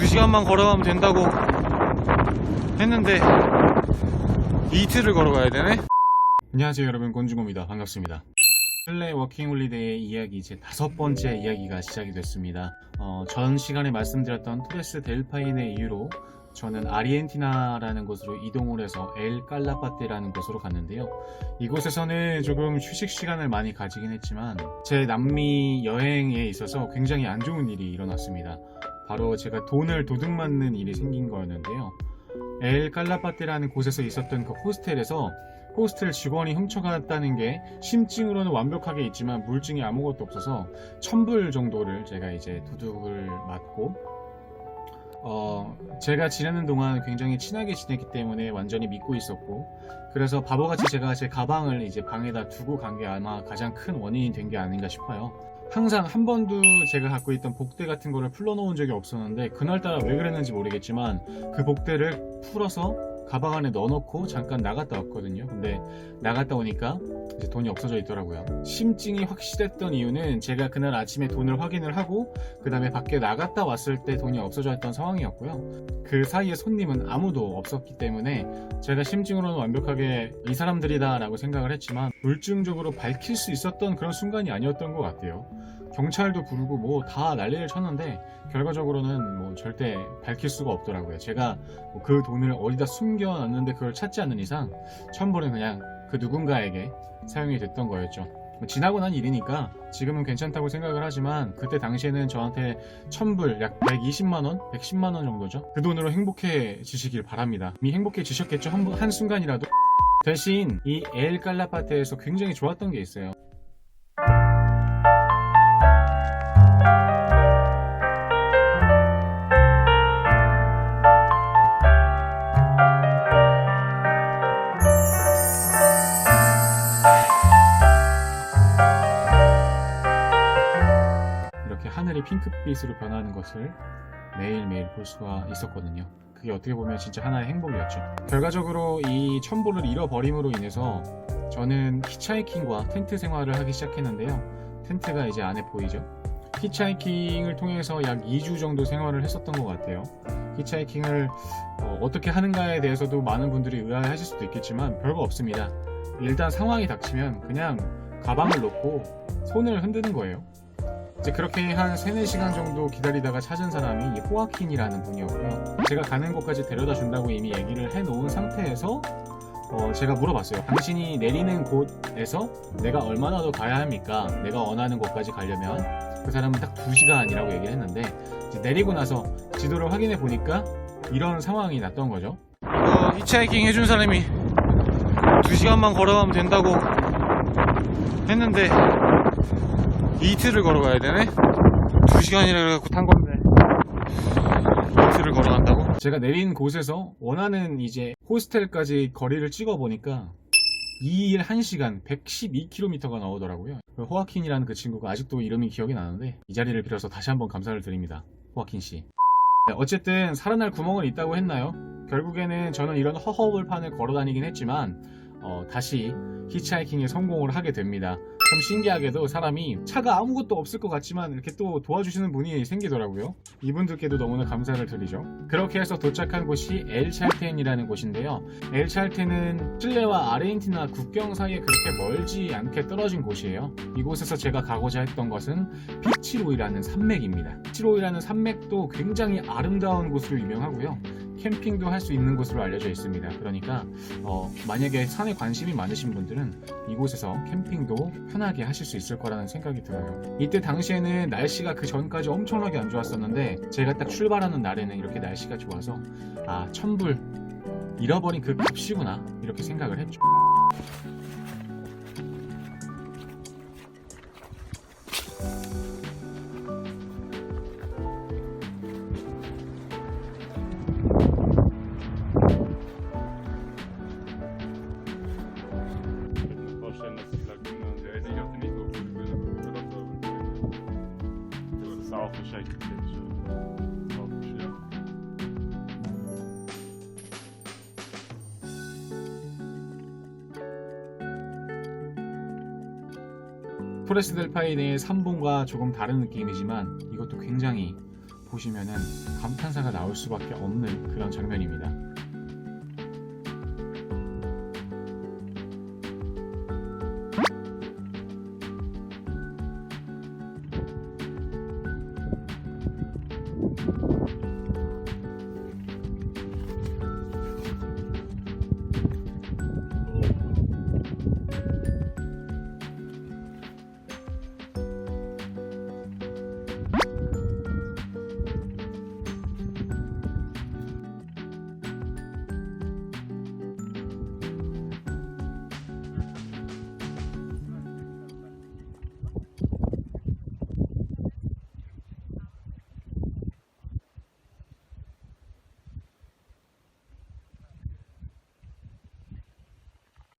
2시간만 걸어가면 된다고 했는데 이틀을 걸어가야 되네. 안녕하세요 여러분, 권중호입니다. 반갑습니다. 실내 워킹 홀리데이의 이야기 제 5번째 이야기가 시작이 됐습니다. 전 시간에 말씀드렸던 토레스 델 파인의 이유로 저는 아르헨티나라는 곳으로 이동을 해서 엘 깔라파테라는 곳으로 갔는데요. 이곳에서는 조금 휴식 시간을 많이 가지긴 했지만 제 남미 여행에 있어서 굉장히 안 좋은 일이 일어났습니다. 바로 제가 돈을 도둑맞는 일이 생긴 거였는데요. 엘 깔라파테라는 곳에서 있었던 그 호스텔에서 호스텔 직원이 훔쳐갔다는 게 심증으로는 완벽하게 있지만 물증이 아무것도 없어서 1000불 정도를 제가 이제 도둑을 맞고, 제가 지내는 동안 굉장히 친하게 지냈기 때문에 완전히 믿고 있었고, 그래서 바보같이 제가 제 가방을 이제 방에다 두고 간 게 아마 가장 큰 원인이 된 게 아닌가 싶어요. 항상 한 번도 제가 갖고 있던 복대 같은 거를 풀러놓은 적이 없었는데, 그날따라 왜 그랬는지 모르겠지만 그 복대를 풀어서 가방 안에 넣어놓고 잠깐 나갔다 왔거든요. 근데 나갔다 오니까 이제 돈이 없어져 있더라고요. 심증이 확실했던 이유는 제가 그날 아침에 돈을 확인을 하고 그 다음에 밖에 나갔다 왔을 때 돈이 없어져 있던 상황이었고요. 그 사이에 손님은 아무도 없었기 때문에 제가 심증으로는 완벽하게 이 사람들이다 라고 생각을 했지만 물증적으로 밝힐 수 있었던 그런 순간이 아니었던 것 같아요. 경찰도 부르고 뭐 다 난리를 쳤는데 결과적으로는 뭐 절대 밝힐 수가 없더라고요. 제가 그 돈을 어디다 숨겨놨는데 그걸 찾지 않는 이상 1000불은 그냥 그 누군가에게 사용이 됐던 거였죠. 지나고 난 일이니까 지금은 괜찮다고 생각을 하지만 그때 당시에는 저한테 1000불, 약 120만원, 110만원 정도죠. 그 돈으로 행복해지시길 바랍니다. 이미 행복해지셨겠죠? 한순간이라도. 대신 이 엘 깔라파테에서 굉장히 좋았던 게 있어요. 하늘이 핑크빛으로 변하는 것을 매일매일 볼 수가 있었거든요. 그게 어떻게 보면 진짜 하나의 행복이었죠. 결과적으로 이 1000불을 잃어버림으로 인해서 저는 히치하이킹과 텐트 생활을 하기 시작했는데요. 텐트가 이제 안에 보이죠. 히치하이킹을 통해서 약 2주 정도 생활을 했었던 것 같아요. 히치하이킹을 어떻게 하는가에 대해서도 많은 분들이 의아해하실 수도 있겠지만 별거 없습니다. 일단 상황이 닥치면 그냥 가방을 놓고 손을 흔드는 거예요. 이제 그렇게 한 3-4시간 정도 기다리다가 찾은 사람이 호아킨이라는 분이었고요. 제가 가는 곳까지 데려다 준다고 이미 얘기를 해놓은 상태에서 제가 물어봤어요. 당신이 내리는 곳에서 내가 얼마나 더 가야 합니까? 내가 원하는 곳까지 가려면. 그 사람은 딱 2시간이라고 얘기를 했는데 이제 내리고 나서 지도를 확인해 보니까 이런 상황이 났던 거죠. 히치하이킹 해준 사람이 2시간만 걸어가면 된다고 했는데 이틀을 걸어가야 되네? 2시간이라 그래갖고 탄 건데 이틀을 걸어간다고? 제가 내린 곳에서 원하는 이제 호스텔까지 거리를 찍어보니까 2일 1시간 112km가 나오더라고요. 그 호아킨이라는 그 친구가 아직도 이름이 기억이 나는데 이 자리를 빌어서 다시 한번 감사를 드립니다. 호아킨씨. 어쨌든 살아날 구멍은 있다고 했나요? 결국에는 저는 이런 허허벌판을 걸어다니긴 했지만 다시 히치하이킹에 성공을 하게 됩니다. 참 신기하게도 사람이 차가 아무것도 없을 것 같지만 이렇게 또 도와주시는 분이 생기더라고요. 이분들께도 너무나 감사를 드리죠. 그렇게 해서 도착한 곳이 엘 찰텐이라는 곳인데요. 엘 찰텐은 칠레와 아르헨티나 국경 사이에 그렇게 멀지 않게 떨어진 곳이에요. 이곳에서 제가 가고자 했던 것은 피치로이라는 산맥입니다. 피치로이라는 산맥도 굉장히 아름다운 곳으로 유명하고요. 캠핑도 할 수 있는 곳으로 알려져 있습니다. 그러니까 만약에 산에 관심이 많으신 분들은 이곳에서 캠핑도 편하게 하실 수 있을 거라는 생각이 들어요. 이때 당시에는 날씨가 그 전까지 엄청나게 안 좋았었는데 제가 딱 출발하는 날에는 이렇게 날씨가 좋아서 1000불 잃어버린 그 값이구나 이렇게 생각을 했죠. 토레스 델 파인의 3본과 조금 다른 느낌이지만 이것도 굉장히 보시면은 감탄사가 나올 수밖에 없는 그런 장면입니다.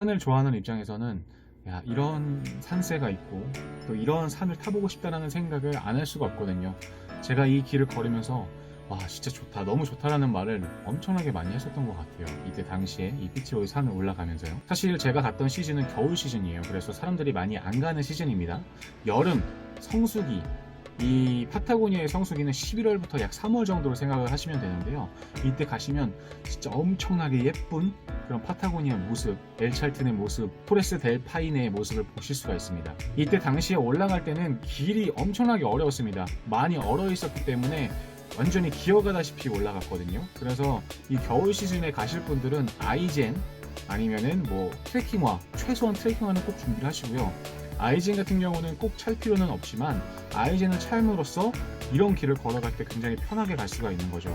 산을 좋아하는 입장에서는 야, 이런 산세가 있고 또 이런 산을 타보고 싶다라는 생각을 안 할 수가 없거든요. 제가 이 길을 걸으면서 와 진짜 좋다 너무 좋다라는 말을 엄청나게 많이 했었던 것 같아요. 이때 당시에 이 피치로이 산을 올라가면서요. 사실 제가 갔던 시즌은 겨울 시즌이에요. 그래서 사람들이 많이 안 가는 시즌입니다. 여름 성수기, 이 파타고니아의 성수기는 11월부터 약 3월 정도로 생각을 하시면 되는데요. 이때 가시면 진짜 엄청나게 예쁜 그런 파타고니아 모습, 엘찰튼의 모습, 토레스 델 파이네의 모습을 보실 수가 있습니다. 이때 당시에 올라갈 때는 길이 엄청나게 어려웠습니다. 많이 얼어 있었기 때문에 완전히 기어가다시피 올라갔거든요. 그래서 이 겨울 시즌에 가실 분들은 아이젠 아니면은 뭐 트레킹화, 최소한 트레킹화는 꼭 준비를 하시고요. 아이젠 같은 경우는 꼭 찰 필요는 없지만 아이젠을 찰므로써 이런 길을 걸어갈 때 굉장히 편하게 갈 수가 있는 거죠.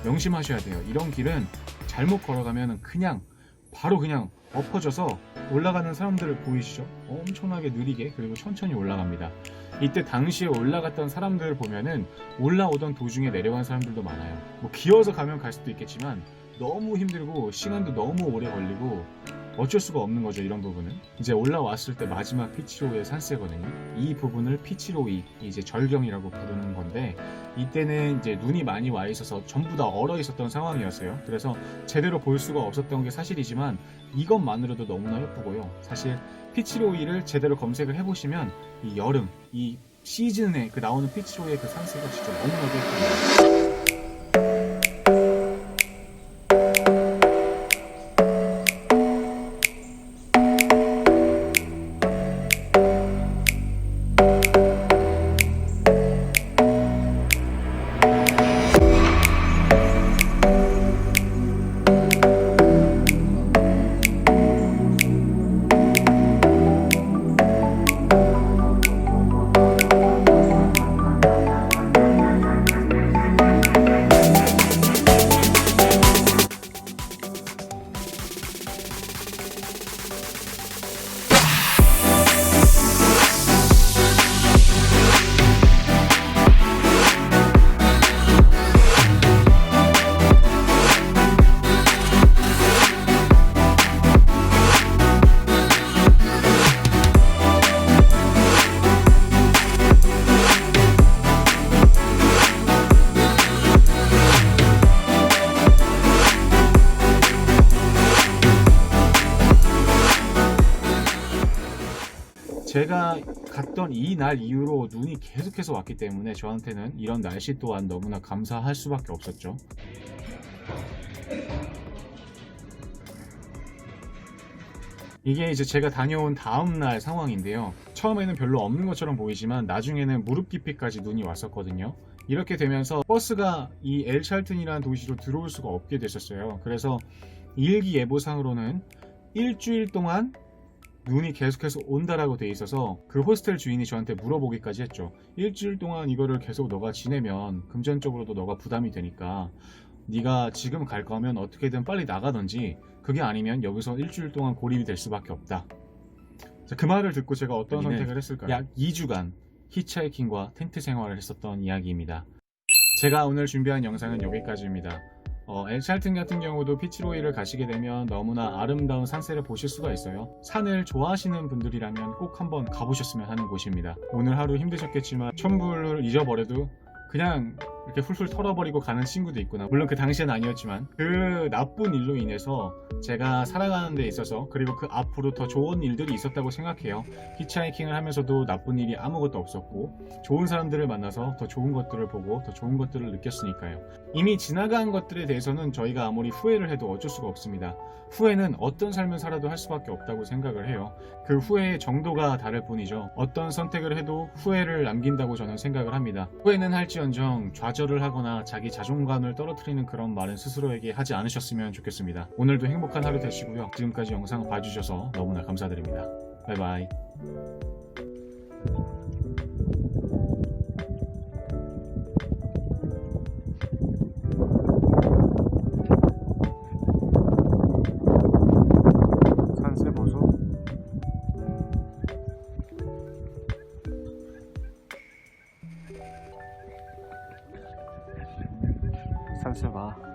명심하셔야 돼요. 이런 길은 잘못 걸어가면 그냥 바로 그냥 엎어져서 올라가는 사람들을 보이시죠? 엄청나게 느리게 그리고 천천히 올라갑니다. 이때 당시에 올라갔던 사람들을 보면은 올라오던 도중에 내려간 사람들도 많아요. 뭐 기어서 가면 갈 수도 있겠지만 너무 힘들고 시간도 너무 오래 걸리고 어쩔 수가 없는 거죠. 이런 부분은 이제 올라왔을 때 마지막 피치로이의 산세거든요. 이 부분을 피치로이, 이제 절경이라고 부르는 건데 이때는 이제 눈이 많이 와 있어서 전부 다 얼어 있었던 상황이었어요. 그래서 제대로 볼 수가 없었던 게 사실이지만 이것만으로도 너무나 예쁘고요. 사실 피치로이를 제대로 검색을 해보시면 이 여름, 이 시즌에 그 나오는 피치로이의 그 산세가 진짜 너무나도 예쁩니다. 제가 갔던 이 날 이후로 눈이 계속해서 왔기 때문에 저한테는 이런 날씨 또한 너무나 감사할 수밖에 없었죠. 이게 이제 제가 다녀온 다음날 상황인데요. 처음에는 별로 없는 것처럼 보이지만 나중에는 무릎 깊이까지 눈이 왔었거든요. 이렇게 되면서 버스가 이 엘찰튼이라는 도시로 들어올 수가 없게 됐었어요. 그래서 일기예보상으로는 일주일 동안 눈이 계속해서 온다라고 돼 있어서 그 호스텔 주인이 저한테 물어보기까지 했죠. 일주일 동안 이거를 계속 너가 지내면 금전적으로도 너가 부담이 되니까 네가 지금 갈 거면 어떻게든 빨리 나가든지 그게 아니면 여기서 일주일 동안 고립이 될 수밖에 없다. 자, 그 말을 듣고 제가 어떤 선택을 했을까요? 약 2주간 히치하이킹과 텐트 생활을 했었던 이야기입니다. 제가 오늘 준비한 영상은 여기까지입니다. 엘찰튼 같은 경우도 피츠로이를 가시게 되면 너무나 아름다운 산세를 보실 수가 있어요. 산을 좋아하시는 분들이라면 꼭 한번 가보셨으면 하는 곳입니다. 오늘 하루 힘드셨겠지만 천불을 잊어버려도 그냥 이렇게 훌훌 털어버리고 가는 친구도 있구나. 물론 그 당시에는 아니었지만 그 나쁜 일로 인해서 제가 살아가는 데 있어서 그리고 그 앞으로 더 좋은 일들이 있었다고 생각해요. 히치하이킹을 하면서도 나쁜 일이 아무것도 없었고 좋은 사람들을 만나서 더 좋은 것들을 보고 더 좋은 것들을 느꼈으니까요. 이미 지나간 것들에 대해서는 저희가 아무리 후회를 해도 어쩔 수가 없습니다. 후회는 어떤 삶을 살아도 할 수밖에 없다고 생각을 해요. 그 후회의 정도가 다를 뿐이죠. 어떤 선택을 해도 후회를 남긴다고 저는 생각을 합니다. 후회는 할지언정 좌절을 하거나 자기 자존감을 떨어뜨리는 그런 말은 스스로에게 하지 않으셨으면 좋겠습니다. 오늘도 행복한 하루 되시고요. 지금까지 영상 봐주셔서 너무나 감사드립니다. 바이바이. 산세 보소. 산세 봐.